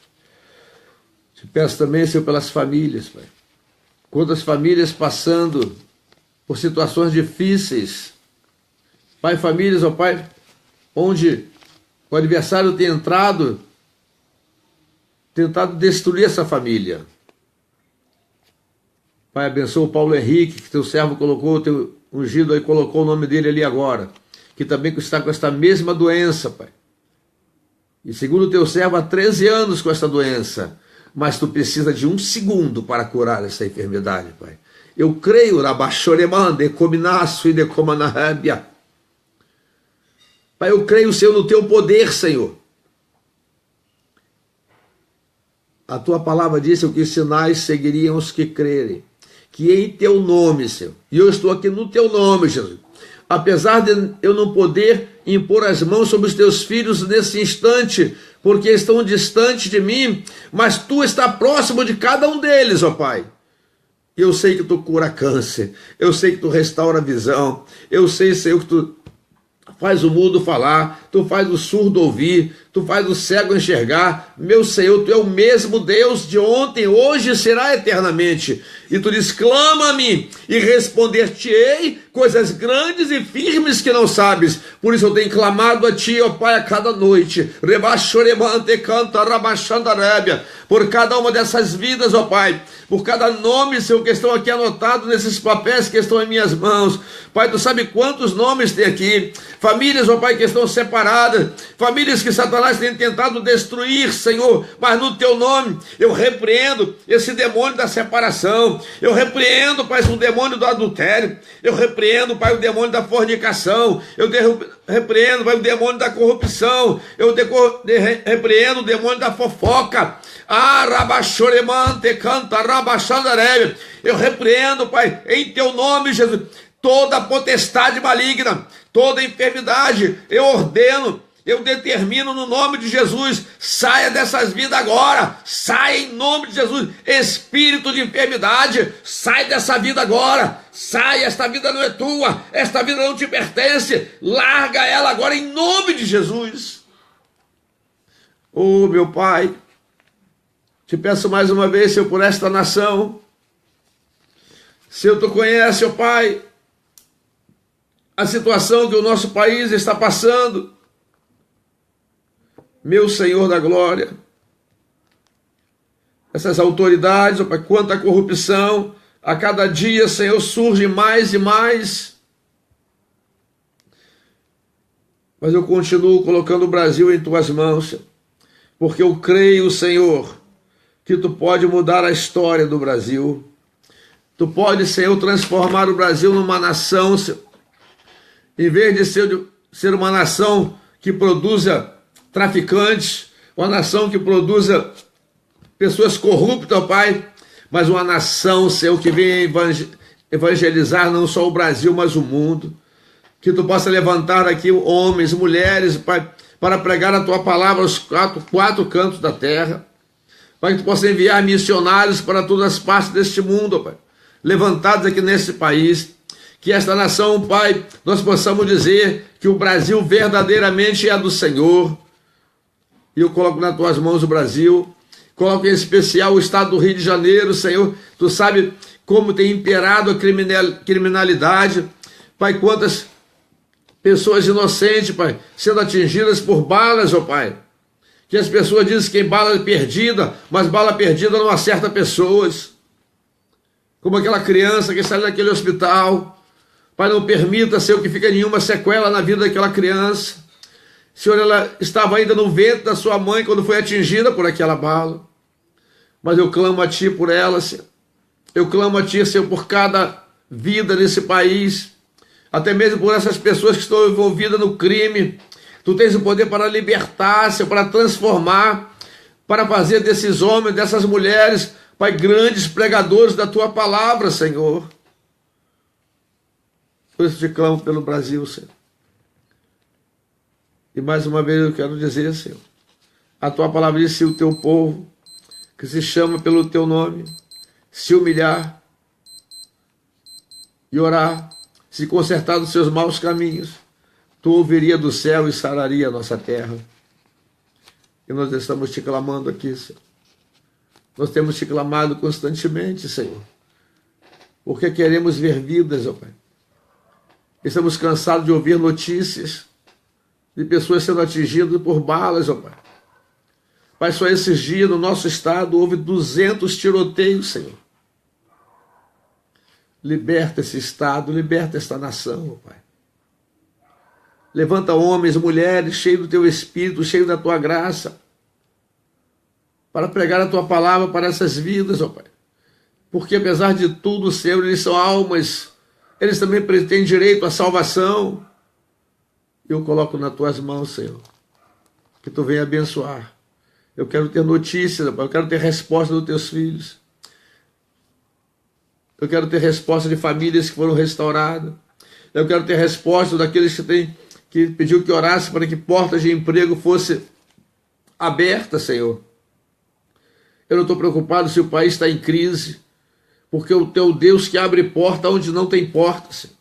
Te peço também, Senhor, pelas famílias, Pai. Quantas famílias passando por situações difíceis. Pai, famílias, ó Pai, onde o adversário tem tentado destruir essa família. Pai, abençoa o Paulo Henrique, que Teu servo colocou, Teu ungido aí, colocou o nome dele ali agora, que também está com esta mesma doença, Pai. E segundo o Teu servo, há 13 anos com esta doença, mas Tu precisa de 1 segundo para curar essa enfermidade, Pai. Eu creio na Bachoremande, Cominaço e Decomanarabia. Pai, eu creio, Senhor, no Teu poder, Senhor. A Tua palavra diz, Senhor, que sinais seguiriam os que crerem. Que em Teu nome, Senhor, e eu estou aqui no Teu nome, Jesus, apesar de eu não poder impor as mãos sobre os Teus filhos nesse instante, porque estão distantes de mim, mas Tu está próximo de cada um deles, ó Pai. Eu sei que Tu cura câncer, eu sei que Tu restaura a visão, eu sei, Senhor, que Tu faz o mudo falar, Tu faz o surdo ouvir, Tu faz o cego enxergar. Meu Senhor, Tu é o mesmo Deus de ontem, hoje e será eternamente. E Tu diz, clama-me e responder-te-ei coisas grandes e firmes que não sabes. Por isso eu tenho clamado a Ti, ó Pai, a cada noite. Por cada uma dessas vidas, ó Pai, por cada nome, Senhor, que estão aqui anotados nesses papéis que estão em minhas mãos. Pai, Tu sabe quantos nomes tem aqui. Famílias, ó Pai, que estão separadas. Famílias que Satanás Satanás tem tentado destruir, Senhor, mas no teu nome eu repreendo esse demônio da separação, eu repreendo, Pai, o demônio do adultério, eu repreendo, Pai, o demônio da fornicação, eu repreendo, Pai, o demônio da corrupção, eu repreendo o demônio da fofoca, eu repreendo, Pai, em teu nome, Jesus, toda potestade maligna, toda enfermidade, eu ordeno, eu determino no nome de Jesus, saia dessas vidas agora, saia em nome de Jesus, espírito de enfermidade, sai dessa vida agora, sai, esta vida não é tua, esta vida não te pertence, larga ela agora em nome de Jesus. Oh, meu Pai, te peço mais uma vez, Senhor, por esta nação, Senhor, tu conhece, ó Pai, a situação que o nosso país está passando, meu Senhor da glória, essas autoridades, ó Pai, quanta corrupção, a cada dia, Senhor, surge mais e mais, mas eu continuo colocando o Brasil em tuas mãos, Senhor, porque eu creio, Senhor, que tu pode mudar a história do Brasil, tu pode, Senhor, transformar o Brasil numa nação, Senhor, em vez de ser uma nação que produza traficantes, uma nação que produza pessoas corruptas, ó Pai, mas uma nação, Senhor, que venha evangelizar não só o Brasil, mas o mundo. Que tu possa levantar aqui homens, mulheres, Pai, para pregar a tua palavra aos quatro cantos da terra. Pai, que tu possa enviar missionários para todas as partes deste mundo, ó Pai, levantados aqui nesse país. Que esta nação, Pai, nós possamos dizer que o Brasil verdadeiramente é do Senhor. E eu coloco nas tuas mãos o Brasil, coloco em especial o estado do Rio de Janeiro, Senhor. Tu sabe como tem imperado a criminalidade, Pai, quantas pessoas inocentes, Pai, sendo atingidas por balas, ó Pai. Que as pessoas dizem que bala é perdida, mas bala perdida não acerta pessoas. Como aquela criança que saiu daquele hospital. Pai, não permita, Senhor, que fique nenhuma sequela na vida daquela criança. Senhor, ela estava ainda no ventre da sua mãe quando foi atingida por aquela bala. Mas eu clamo a Ti por ela, Senhor. Eu clamo a Ti, Senhor, por cada vida nesse país. Até mesmo por essas pessoas que estão envolvidas no crime. Tu tens o poder para libertar, Senhor, para transformar, para fazer desses homens, dessas mulheres, Pai, grandes pregadores da Tua palavra, Senhor. Por isso te clamo pelo Brasil, Senhor. E mais uma vez eu quero dizer, Senhor, a Tua palavra diz: se o Teu povo, que se chama pelo Teu nome, se humilhar e orar, se consertar dos seus maus caminhos, Tu ouviria do céu e sararia a nossa terra. E nós estamos te clamando aqui, Senhor. Nós temos te clamado constantemente, Senhor, porque queremos ver vidas, ó Pai. Estamos cansados de ouvir notícias de pessoas sendo atingidas por balas, ó Pai. Pai, só esses dias no nosso estado houve 200 tiroteios, Senhor. Liberta esse estado, liberta esta nação, ó Pai. Levanta homens, mulheres, cheios do Teu Espírito, cheios da Tua graça, para pregar a Tua palavra para essas vidas, ó Pai. Porque apesar de tudo, Senhor, eles são almas, eles também têm direito à salvação. Eu coloco nas Tuas mãos, Senhor, que Tu venha abençoar. Eu quero ter notícias, eu quero ter resposta dos Teus filhos. Eu quero ter resposta de famílias que foram restauradas. Eu quero ter resposta daqueles que pediu que orasse para que portas de emprego fossem abertas, Senhor. Eu não estou preocupado se o país está em crise, porque o Teu Deus que abre porta onde não tem porta, Senhor.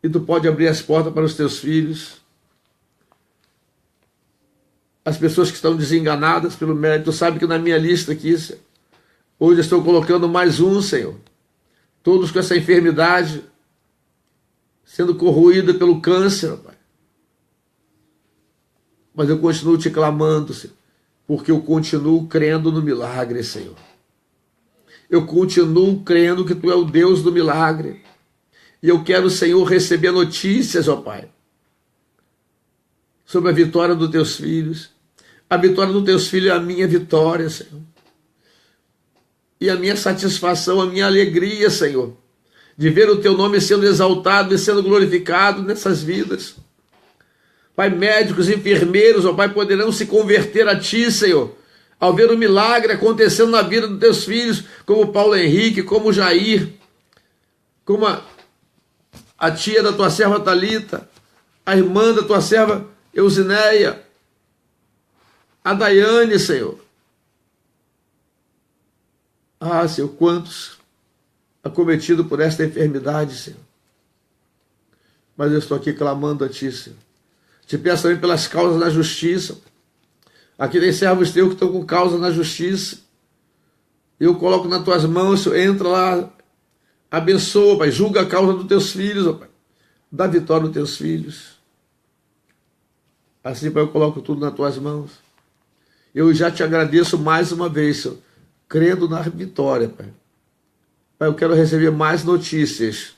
E Tu pode abrir as portas para os Teus filhos. As pessoas que estão desenganadas pelo mérito, Tu sabe que na minha lista aqui, Senhor, hoje eu estou colocando mais um, Senhor. Todos com essa enfermidade, sendo corroída pelo câncer, Pai. Mas eu continuo te clamando, Senhor, porque eu continuo crendo no milagre, Senhor. Eu continuo crendo que Tu é o Deus do milagre. E eu quero, Senhor, receber notícias, ó Pai, sobre a vitória dos teus filhos. A vitória dos teus filhos é a minha vitória, Senhor. E a minha satisfação, a minha alegria, Senhor, de ver o teu nome sendo exaltado e sendo glorificado nessas vidas. Pai, médicos, enfermeiros, ó Pai, poderão se converter a Ti, Senhor, ao ver o milagre acontecendo na vida dos teus filhos, como Paulo Henrique, como Jair, como a tia da tua serva Thalita, a irmã da tua serva Eusinéia, a Daiane, Senhor. Ah, Senhor, quantos acometidos por esta enfermidade, Senhor. Mas eu estou aqui clamando a Ti, Senhor. Te peço também pelas causas na justiça. Aqui tem servos teus que estão com causa na justiça. Eu coloco nas tuas mãos, Senhor, entra lá, abençoa, Pai, julga a causa dos teus filhos, ó Pai. Dá vitória aos teus filhos. Assim, Pai, eu coloco tudo nas tuas mãos. Eu já te agradeço mais uma vez, Senhor, crendo na vitória, Pai. Pai, eu quero receber mais notícias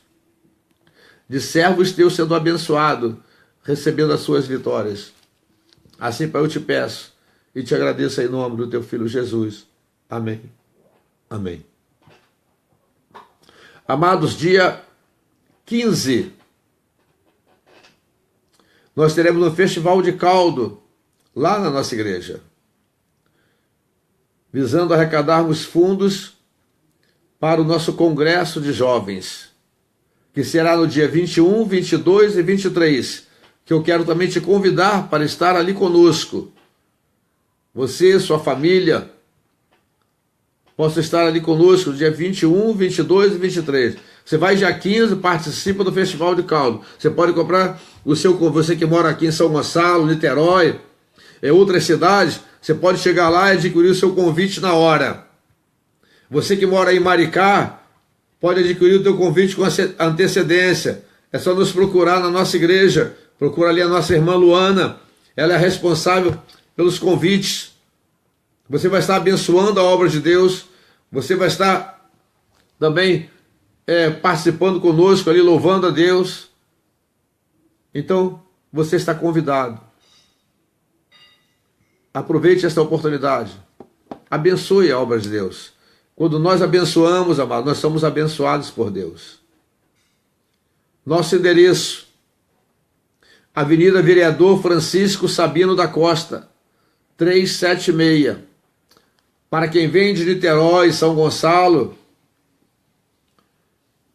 de servos teus sendo abençoados, recebendo as suas vitórias. Assim, Pai, eu te peço e te agradeço em nome do teu Filho Jesus. Amém. Amém. Amados, dia 15, nós teremos um festival de caldo lá na nossa igreja, visando arrecadarmos fundos para o nosso congresso de jovens, que será no dia 21, 22 e 23, que eu quero também te convidar para estar ali conosco. Você, sua família, possa estar ali conosco no dia 21, 22 e 23. Você vai dia 15, participa do Festival de Caldo. Você pode comprar o seu, você que mora aqui em São Gonçalo, Niterói, outras cidades, você pode chegar lá e adquirir o seu convite na hora. Você que mora em Maricá, pode adquirir o teu convite com antecedência. É só nos procurar na nossa igreja. Procura ali a nossa irmã Luana. Ela é responsável pelos convites. Você vai estar abençoando a obra de Deus. Você vai estar também participando conosco ali, louvando a Deus. Então, você está convidado. Aproveite esta oportunidade. Abençoe a obra de Deus. Quando nós abençoamos, amados, nós somos abençoados por Deus. Nosso endereço: Avenida Vereador Francisco Sabino da Costa, 376. Para quem vem de Niterói, São Gonçalo,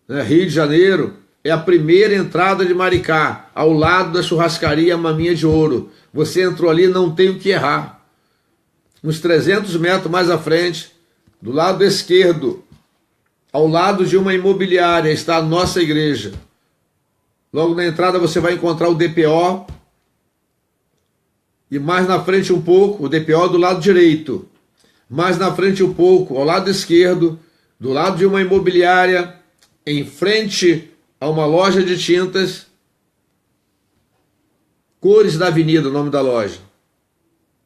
Rio de Janeiro, é a primeira entrada de Maricá, ao lado da churrascaria Maminha de Ouro. Você entrou ali, não tem o que errar. Uns 300 metros mais à frente, do lado esquerdo, ao lado de uma imobiliária, está a nossa igreja. Logo na entrada você vai encontrar o DPO. E mais na frente um pouco, o DPO do lado direito. Mais na frente um pouco, ao lado esquerdo, do lado de uma imobiliária, em frente a uma loja de tintas, Cores da Avenida, o nome da loja.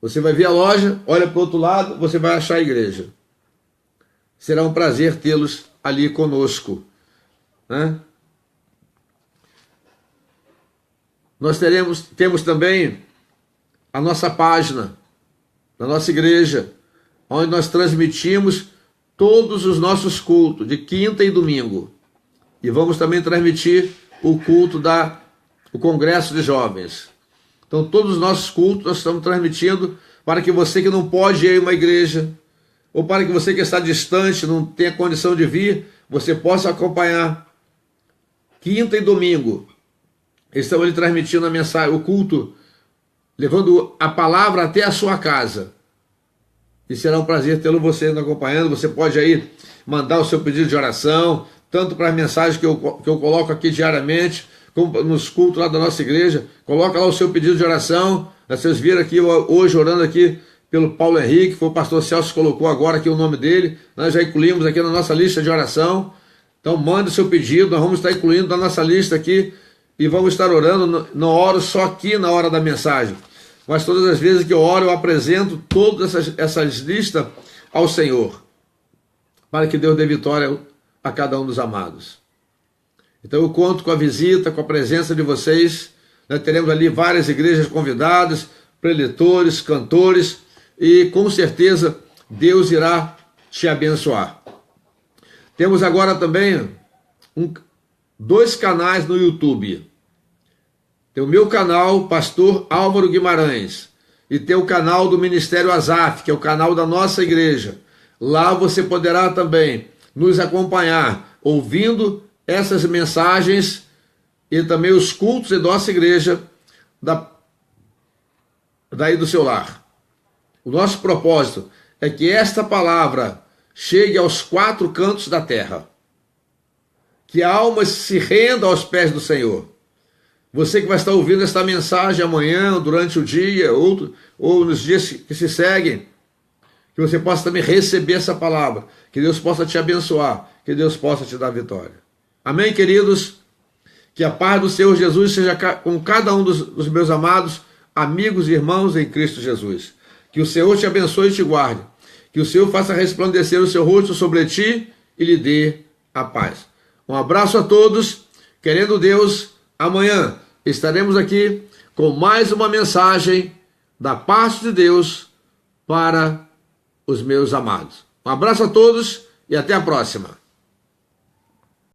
Você vai ver a loja, olha para o outro lado, você vai achar a igreja. Será um prazer tê-los ali conosco, né? Nós temos também a nossa página da nossa igreja, onde nós transmitimos todos os nossos cultos, de quinta e domingo. E vamos também transmitir o culto o Congresso de Jovens. Então, todos os nossos cultos nós estamos transmitindo para que você que não pode ir a uma igreja, ou para que você que está distante, não tenha condição de vir, você possa acompanhar. Quinta e domingo, estamos ali transmitindo a mensagem, o culto, levando a palavra até a sua casa. E será um prazer tê-lo você acompanhando. Você pode aí mandar o seu pedido de oração, tanto para as mensagens que eu coloco aqui diariamente, como nos cultos lá da nossa igreja. Coloca lá o seu pedido de oração. Vocês viram aqui hoje orando aqui pelo Paulo Henrique, foi o pastor Celso que colocou agora aqui o nome dele. Nós já incluímos aqui na nossa lista de oração. Então mande o seu pedido, nós vamos estar incluindo na nossa lista aqui e vamos estar orando. Não oro só aqui na hora da mensagem, mas todas as vezes que eu oro, eu apresento todas essas listas ao Senhor, para que Deus dê vitória a cada um dos amados. Então eu conto com a visita, com a presença de vocês Nós teremos ali várias igrejas convidadas, preletores, cantores, e com certeza Deus irá te abençoar. Temos agora também dois canais no YouTube. Tem o meu canal, Pastor Álvaro Guimarães, e tem o canal do Ministério Azaf, que é o canal da nossa igreja. Lá você poderá também nos acompanhar, ouvindo essas mensagens e também os cultos da nossa igreja, daí do seu lar. O nosso propósito é que esta palavra chegue aos quatro cantos da terra, que a alma se renda aos pés do Senhor. Você que vai estar ouvindo esta mensagem amanhã, durante o dia, ou nos dias que se seguem, que você possa também receber essa palavra, que Deus possa te abençoar, que Deus possa te dar vitória. Amém, queridos? Que a paz do Senhor Jesus seja com cada um dos meus amados amigos e irmãos em Cristo Jesus. Que o Senhor te abençoe e te guarde. Que o Senhor faça resplandecer o seu rosto sobre ti e lhe dê a paz. Um abraço a todos. Querendo Deus, amanhã estaremos aqui com mais uma mensagem da parte de Deus para os meus amados. Um abraço a todos e até a próxima.